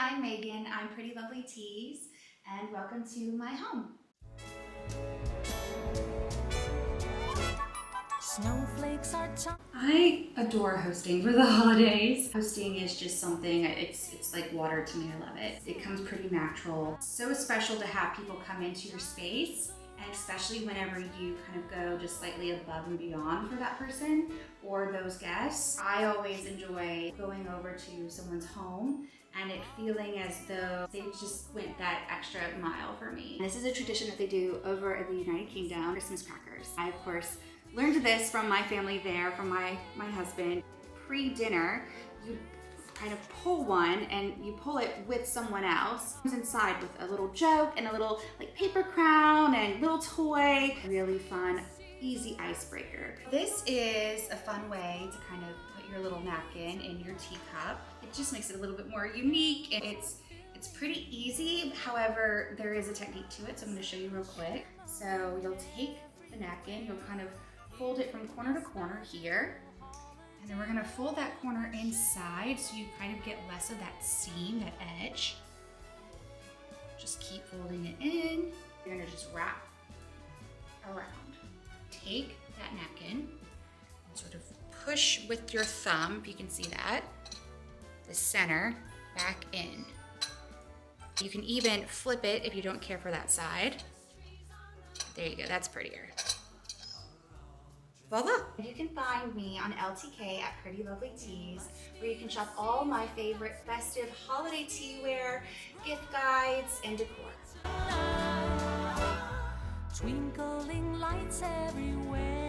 I'm Megan. I'm Pretty Lovely Tees, and welcome to my home. Snowflakes are I adore hosting for the holidays. Hosting is just something, it's like water to me. I love it. It comes pretty natural. So special to have people come into your space, and especially whenever you kind of go just slightly above and beyond for that person or those guests. I always enjoy going over to someone's home and it feeling as though they just went that extra mile for me. This is a tradition that they do over in the United Kingdom, Christmas crackers. I, of course, learned this from my family there, from my husband. Pre-dinner, you kind of pull one and you pull it with someone else. It comes inside with a little joke and a little like paper crown and little toy. Really fun, easy icebreaker. This is a fun way to kind of put your little napkin in your teacup. It just makes it a little bit more unique. And it's pretty easy. However, there is a technique to it, so I'm going to show you real quick. So you'll take the napkin, you'll kind of fold it from corner to corner here. And then we're gonna fold that corner inside so you kind of get less of that seam, that edge. Just keep folding it in. You're gonna just wrap around. Take that napkin and sort of push with your thumb, if you can see that, the center back in. You can even flip it if you don't care for that side. There you go, that's prettier. Voila! You can find me on LTK at Pretty Lovely Tees, where you can shop all my favorite festive holiday tea wear, gift guides, and decor. twinkling lights everywhere.